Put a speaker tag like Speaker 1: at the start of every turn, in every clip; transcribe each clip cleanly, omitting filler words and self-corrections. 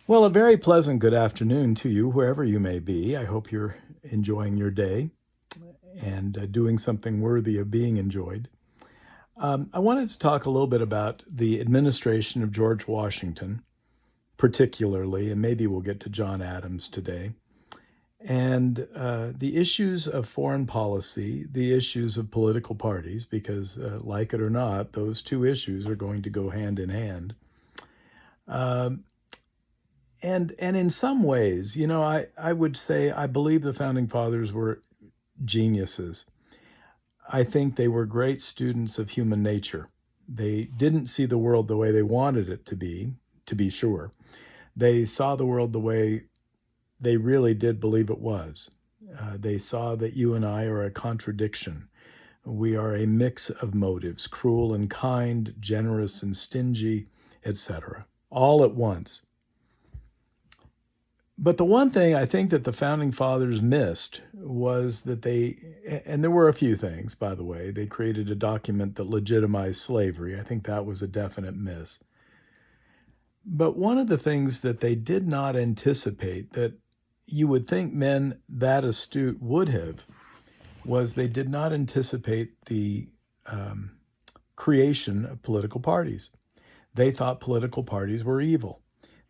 Speaker 1: Well, a very pleasant good afternoon to you, wherever you may be. I hope you're enjoying your day and doing something worthy of being enjoyed. I wanted to talk a little bit about the administration of George Washington, particularly, and maybe we'll get to John Adams today, and the issues of foreign policy, the issues of political parties, because like it or not, those two issues are going to go hand in hand. Um, and in some ways, I would say I believe the founding fathers were geniuses. I think they were great students of human nature. They didn't see the world the way they wanted it to be sure. They saw the world the way they really did believe it was. They saw that you and I are a contradiction. We are a mix of motives, cruel and kind, generous and stingy, etc., all at once. But the one thing I think that the founding fathers missed was that and there were a few things, by the way. They created a document that legitimized slavery. I think that was a definite miss. But one of the things that they did not anticipate, that you would think men that astute would have, was they did not anticipate the creation of political parties. They thought political parties were evil.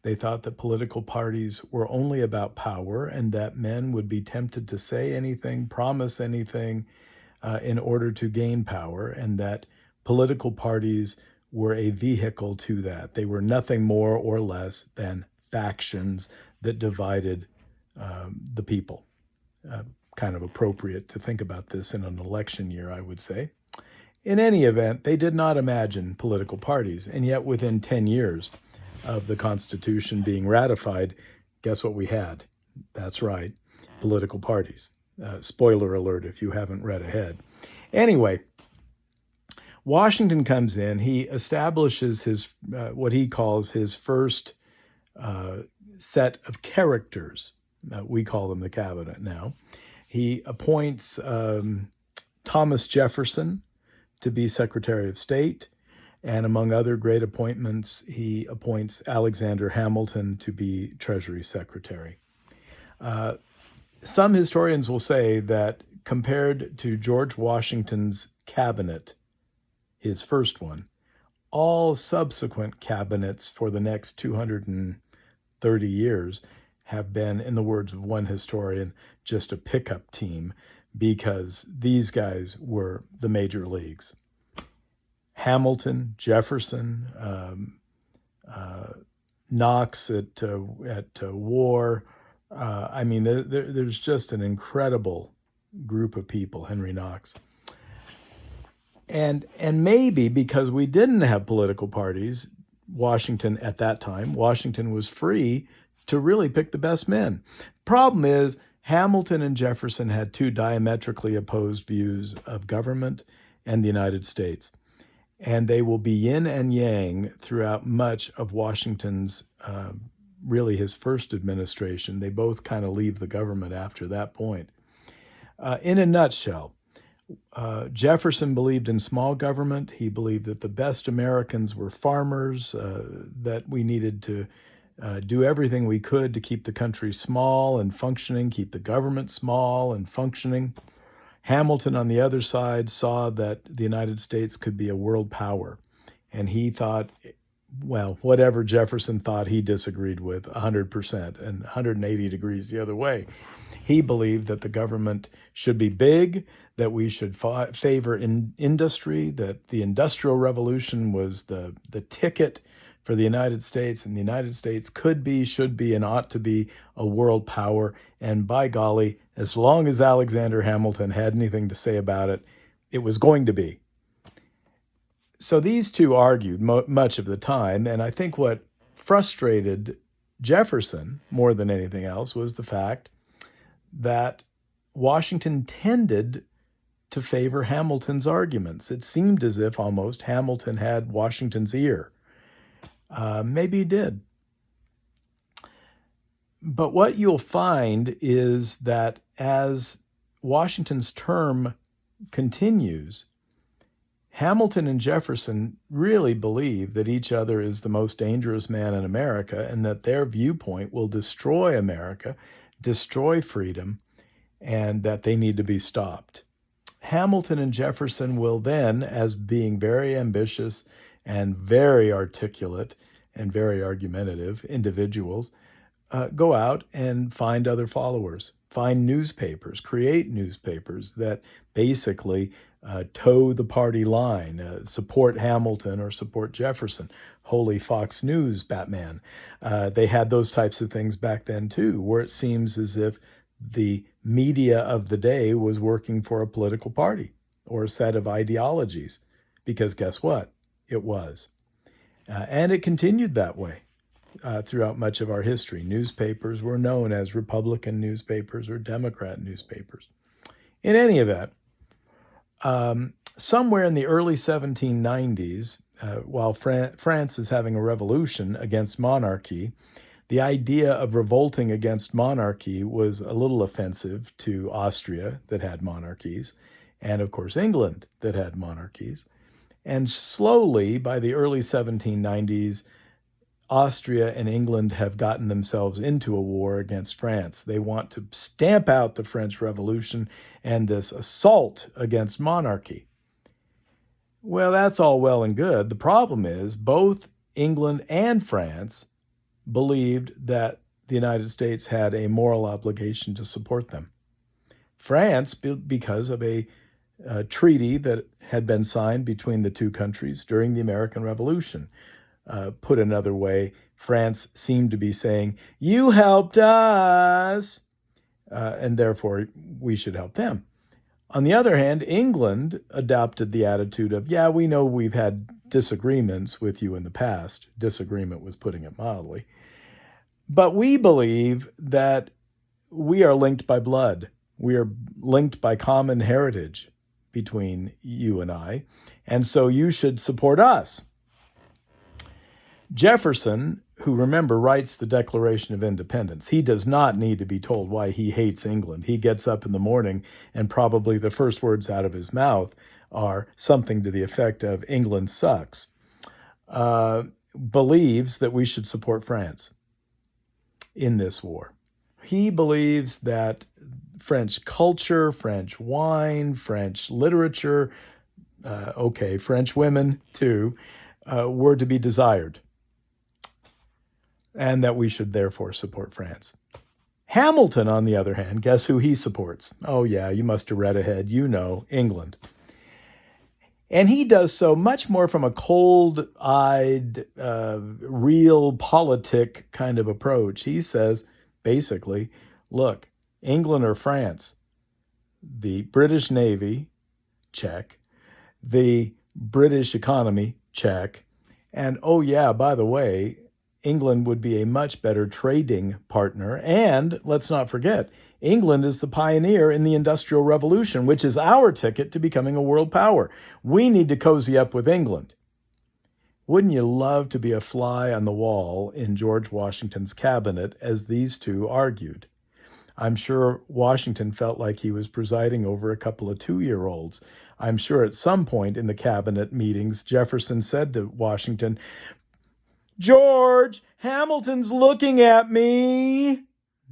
Speaker 1: They thought that political parties were only about power and that men would be tempted to say anything, promise anything in order to gain power, and that political parties were a vehicle to that. They were nothing more or less than factions that divided the people. Kind of appropriate to think about this in an election year, I would say. In any event, they did not imagine political parties, and yet within 10 years of the Constitution being ratified, guess what we had? That's right, political parties. Spoiler alert if you haven't read ahead. Anyway, Washington comes in. He establishes his what he calls his first set of characters. We call them the cabinet now. He appoints Thomas Jefferson to be Secretary of State. And among other great appointments, he appoints Alexander Hamilton to be Treasury Secretary. Some historians will say that compared to George Washington's cabinet, his first one, all subsequent cabinets for the next 230 years have been, in the words of one historian, just a pickup team, because these guys were the major leagues. Hamilton, Jefferson, Knox at war. There's just an incredible group of people, Henry Knox. And maybe because we didn't have political parties, Washington at that time, Washington was free to really pick the best men. Problem is, Hamilton and Jefferson had two diametrically opposed views of government and the United States. And they will be yin and yang throughout much of Washington's, really his first administration. They both kind of leave the government after that point. In a nutshell, Jefferson believed in small government. He believed that the best Americans were farmers, that we needed to do everything we could to keep the country small and functioning, keep the government small and functioning. Hamilton, on the other side, saw that the United States could be a world power. And he thought, well, whatever Jefferson thought, he disagreed with 100% and 180 degrees the other way. He believed that the government should be big, that we should favor industry, that the Industrial Revolution was the ticket for the United States, and the United States could be, should be, and ought to be a world power. And by golly, as long as Alexander Hamilton had anything to say about it, it was going to be. So these two argued much of the time, and I think what frustrated Jefferson more than anything else was the fact that Washington tended to favor Hamilton's arguments. It seemed as if almost Hamilton had Washington's ear. Maybe he did. But what you'll find is that as Washington's term continues, Hamilton and Jefferson really believe that each other is the most dangerous man in America and that their viewpoint will destroy America, destroy freedom, and that they need to be stopped. Hamilton and Jefferson will then, as being very ambitious and very articulate and very argumentative individuals, go out and find other followers, find newspapers, create newspapers that basically toe the party line, support Hamilton or support Jefferson. Holy Fox News, Batman. They had those types of things back then too, where it seems as if the media of the day was working for a political party or a set of ideologies, because guess what? It was. And it continued that way. Throughout much of our history. Newspapers were known as Republican newspapers or Democrat newspapers. In any event, somewhere in the early 1790s, while France is having a revolution against monarchy, the idea of revolting against monarchy was a little offensive to Austria, that had monarchies, and of course England, that had monarchies. And slowly, by the early 1790s, Austria and England have gotten themselves into a war against France. They want to stamp out the French Revolution and this assault against monarchy. Well, that's all well and good. The problem is both England and France believed that the United States had a moral obligation to support them. France, because of a treaty that had been signed between the two countries during the American Revolution. Put another way, France seemed to be saying, you helped us, and therefore we should help them. On the other hand, England adopted the attitude of, yeah, we know we've had disagreements with you in the past. Disagreement was putting it mildly. But we believe that we are linked by blood. We are linked by common heritage between you and I, and so you should support us. Jefferson, who, remember, writes the Declaration of Independence, he does not need to be told why he hates England. He gets up in the morning and probably the first words out of his mouth are something to the effect of England sucks. Believes that we should support France in this war. He believes that French culture, French wine, French literature, French women too, were to be desired, and that we should therefore support France. Hamilton, on the other hand, guess who he supports? Oh yeah, you must have read ahead. You know, England. And he does so much more from a cold-eyed, realpolitik kind of approach. He says, basically, look, England or France, the British Navy, check, the British economy, check, and oh yeah, by the way, England would be a much better trading partner, and let's not forget, England is the pioneer in the Industrial Revolution, which is our ticket to becoming a world power. We need to cozy up with England. Wouldn't you love to be a fly on the wall in George Washington's cabinet as these two argued? I'm sure Washington felt like he was presiding over a couple of 2-year-olds. I'm sure at some point in the cabinet meetings, Jefferson said to Washington, George, Hamilton's looking at me.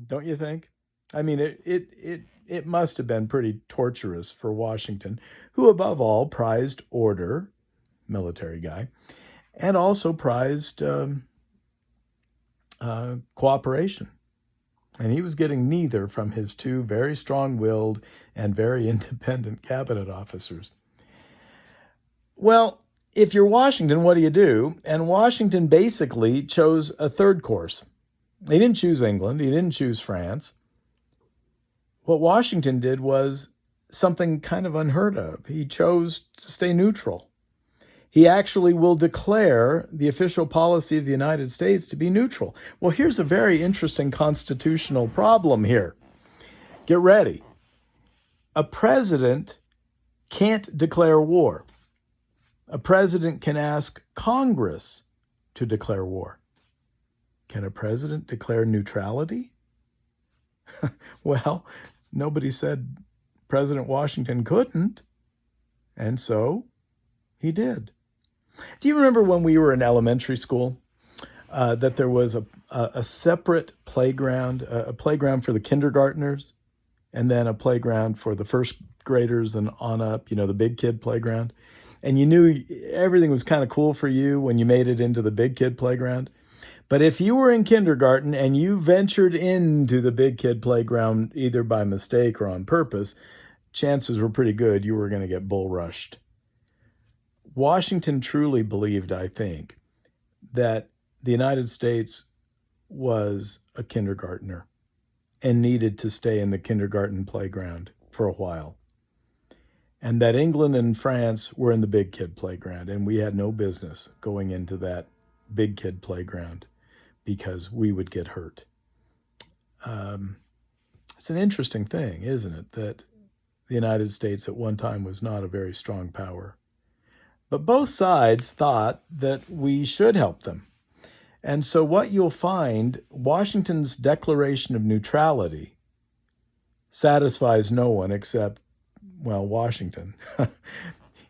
Speaker 1: Don't you think? I mean, it must have been pretty torturous for Washington, who above all prized order, military guy, and also prized cooperation. And he was getting neither from his two very strong-willed and very independent cabinet officers. Well, if you're Washington, what do? And Washington basically chose a third course. He didn't choose England. He didn't choose France. What Washington did was something kind of unheard of. He chose to stay neutral. He actually will declare the official policy of the United States to be neutral. Well, here's a very interesting constitutional problem here. Get ready. A president can't declare war. A president can ask Congress to declare war. Can a president declare neutrality? Well, nobody said President Washington couldn't, and so He did. Do you remember when we were in elementary school that there was a separate playground, a playground for the kindergartners, and then a playground for the first graders and on up, the big kid playground? And you knew everything was kind of cool for you when you made it into the big kid playground. But if you were in kindergarten and you ventured into the big kid playground, either by mistake or on purpose, chances were pretty good you were going to get bull rushed. Washington truly believed, I think, that the United States was a kindergartner and needed to stay in the kindergarten playground for a while. And that England and France were in the big kid playground, and we had no business going into that big kid playground because we would get hurt. It's an interesting thing, isn't it, that the United States at one time was not a very strong power. But both sides thought that we should help them. And so what you'll find, Washington's declaration of neutrality satisfies no one except, well, Washington.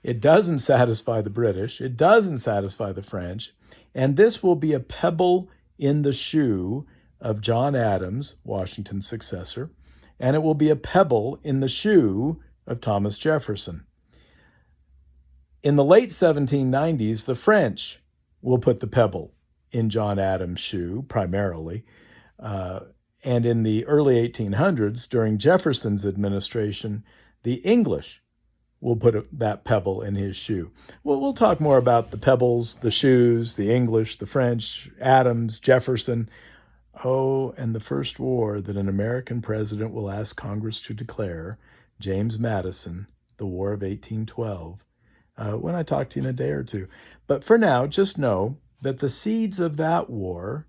Speaker 1: It doesn't satisfy the British. It doesn't satisfy the French. And this will be a pebble in the shoe of John Adams, Washington's successor, and it will be a pebble in the shoe of Thomas Jefferson. In the late 1790s, the French will put the pebble in John Adams' shoe, primarily. And in the early 1800s, during Jefferson's administration, the English will put that pebble in his shoe. Well, we'll talk more about the pebbles, the shoes, the English, the French, Adams, Jefferson. Oh, and the first war that an American president will ask Congress to declare, James Madison, the War of 1812, when I talk to you in a day or two. But for now, just know that the seeds of that war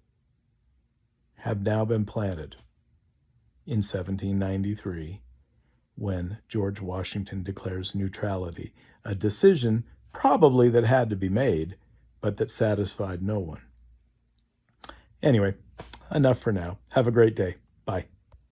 Speaker 1: have now been planted in 1793 when George Washington declares neutrality, a decision probably that had to be made, but that satisfied no one. Anyway, enough for now. Have a great day. Bye.